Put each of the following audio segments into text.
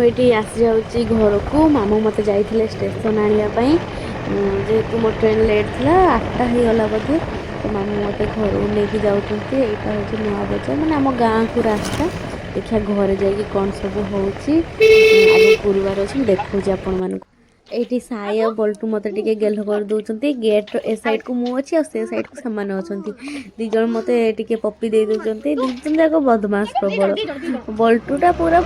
ये आसी जाऊँगी घर को मामू मत जाइए स्टेशन आने जेहेतु मो ट्रेन लेट थी 8टा हो गला बोधे तो मामू मत घर को लेकिन जाऊँगी यहाँ हूँ नया बजार मैंने आम गाँव को रास्ता देखिए घरे जाकि कौन सब हो गुरुवार अच्छे देखा आपण मानक ये साई और बल्टू मत गेल कर दौरान गेट ए साइड को मु अच्छी से साइड को सामान अच्छा दिज मत पपी दे दौरान दिजन जाक बदमाश प्रबल बल्टूटा पूरा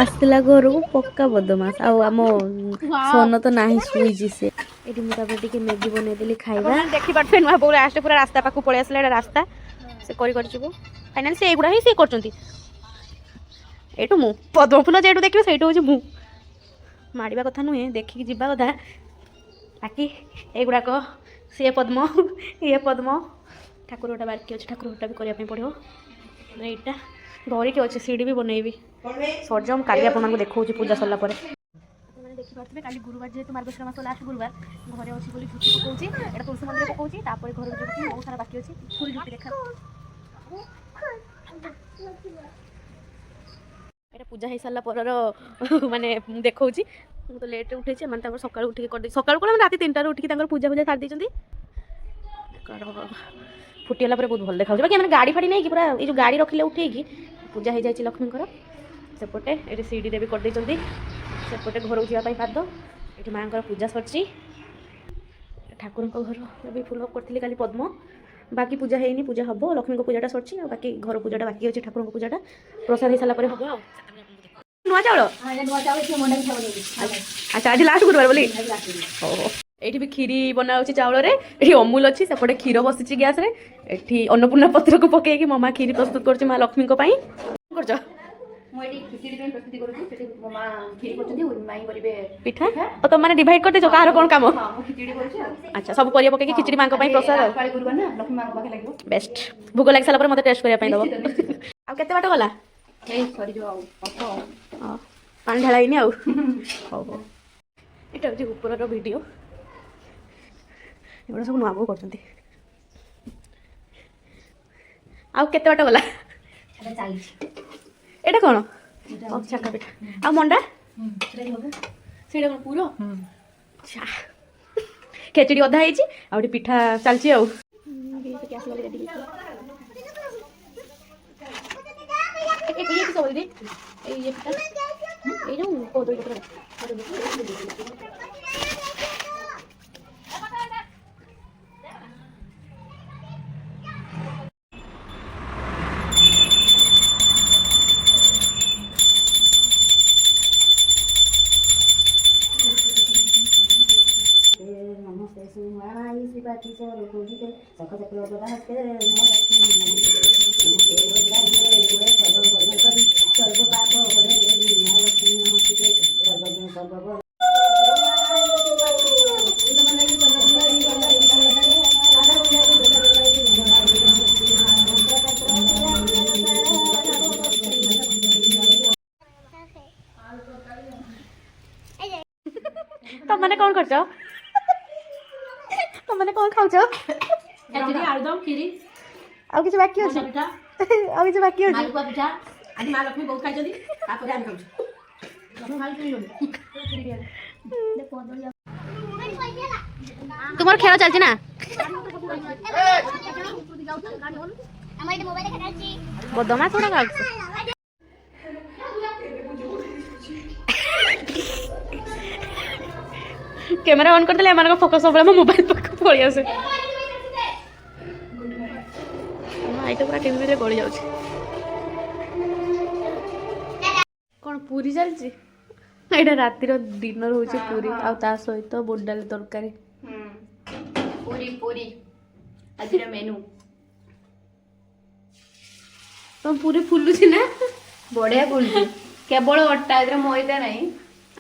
आसला घर को पक्का बदमाश आम सोन तो ना शुईची से ये मुझे मैगी बनईदेली खाଇବା देखिपे नुआ बो लास्ट पूरा रास्ता पाक पलि आसला रास्ता से फाइनाल से एगुड़ा ही से कर पद्म फूल जेठू देखिए से हूँ माड़ा कथा नुहे देखिकी जीवा कथा बाकी एगुड़ाक सी पद्म ये पद्म ठाकुर गोटा बाकी अच्छे ठाकुर गोटा भी करने पड़ो यहाँ धरिकी अच्छे सीढ़ी भी बनईबी सर काली आपको देखा पूजा सरला देखिपे काली गुरुवार जेहतु मार्गशीर मास लास्ट गुरुवार घरे अच्छी बोली झुटी पकाऊँगी एटा तुलसी मंदिर पकाऊँगी घर जो बहुत सारा बाकी अच्छी फुल झुटी देखा ये पूजा हो सारा पर माने देखा मुझे तो लेट उठे सका उठिक कर सका कौन रात 3टार उठिक पूजा पूजा सारी देती फुटीगला बहुत भल देखा बाकी मैंने गाड़ी फाड़ी नहीं पूरा ये जो गाड़ी रखिले उठे पूजा हो जाए लक्ष्मी सेपटे ये सीढ़ी भी करदे सेपटे घर को जावाई पाद ये माँ पूजा सरची ठाकुर घर भी फुल करी काली पद्म बाकी पूजा है पूजा हम लक्ष्मी पूजाटा सरची बाकी घर पूजाटा बाकी अच्छे ठाकुर पूजाटा प्रसाद हो सारा हम नुआ चाउल अच्छा आज लास्ट गुरुवार बोली ये भी खीरी बना चाउल ये अमूल अच्छी सेपटे क्षीर बसी गैस ये अन्नपूर्णा पत्र को पकईकि ममा खीरी प्रस्तुत कर माँ लक्ष्मी कर पिठा तो तुम मैंने डिवाइड करते कह कौन काम अच्छा सब परिया पकईकि खिचड़ी माँ प्रसाद बेस्ट भोग लग सारा मत टेस्ट करने दब आते बाट गला पानी ढालाइनी आउ हौ यहाँ हूँ ऊपर वीडियो एगुड़ा सब नुआ बो कर आते बाट गला एटा कौन चका पिठा आ मंडा से पूरा खेचड़ी अधा है पिठा चलती तुम मैंने कौन कर तुम मैंने कौन खाऊ आलुदम खीरी आ किसी बाकी अछि आ किसी बाकी अछि मालपुआ पिठा आज मां लक्ष्मी बहुत खाइ जदी तापर हम खाऊ तुम्हार खेल चलती ना बदमा थोड़ा का कैमरा ऑन करते एम फोकस सब मोबाइल पाक पलि आसे आईटा पूरा टीवी रे गली जाउछ कौन पूरी चलची एटा रातिर डिनर होची पूरी आ ता सहित बोडाल तरकारी पूरी पूरी आज मेनू तुम पूरी फुलुची ना बढ़िया फुलुची केवल अट्टा इधर मैदा नहीं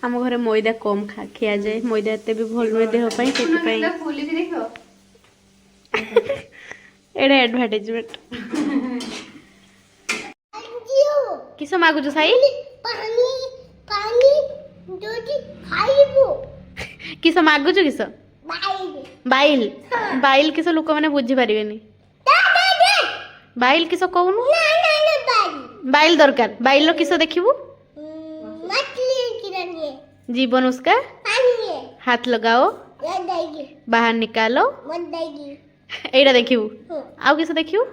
आम घर मैदा कम खिया जाए मैदा एत भी भल नुहे देह एडा एडभार्टाइजमेंट किस मागुच साई किस मागुच किस बाइल बाइल किस लोक मैंने बुझी पारे बाइल किस कहून बाइल दरकार बाइल किस देखिबू जीवन उसका हाथ लगाओ बाहर निकालो एटा देखियो आउ किसे देखियो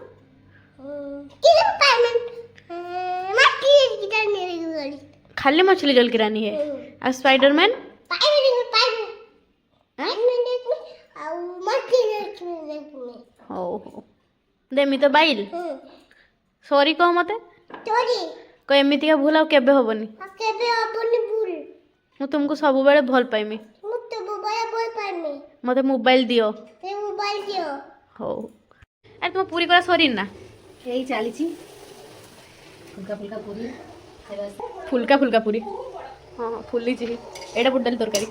खाली मछली जल गिरानी है और स्पाइडरमैन हो देमी तो बाइल सॉरी कह मते को एमितिका भूल आउ केबे होबनी मु तुमको सब बेले भल पाइमी मते मोबाइल दियो हो अरे तुम पूरी करा सॉरी ना यही चली फुल्का फुल्का पूरी फुल्का फुल्का पूरी हाँ हाँ फुली जी एटा बुड्डाली तरकारी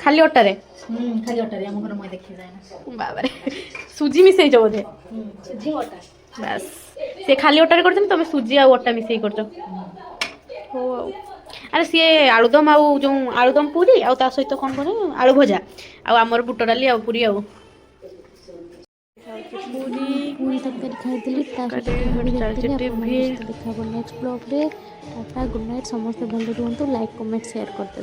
खाली अटारे खाली अटारे आम घर मैं देखी जाए ना बाबा सुजी मिसई जो बोधे सुजी अटा बस से खाली अटारे करछन तमे सुजी आ अटा मिसई करछो हो अरे सी आलुदम आउ जो आलुदम पूरी आ ता सहित कौन कौन आलू भजा आ आमर बुट डाली आ पूरी आ पूरी तरकारी खाई देखा नेक्स्ट ब्लॉग रे टाटा गुड नाइट समस्त भल रुहतु लाइक कमेंट शेयर करते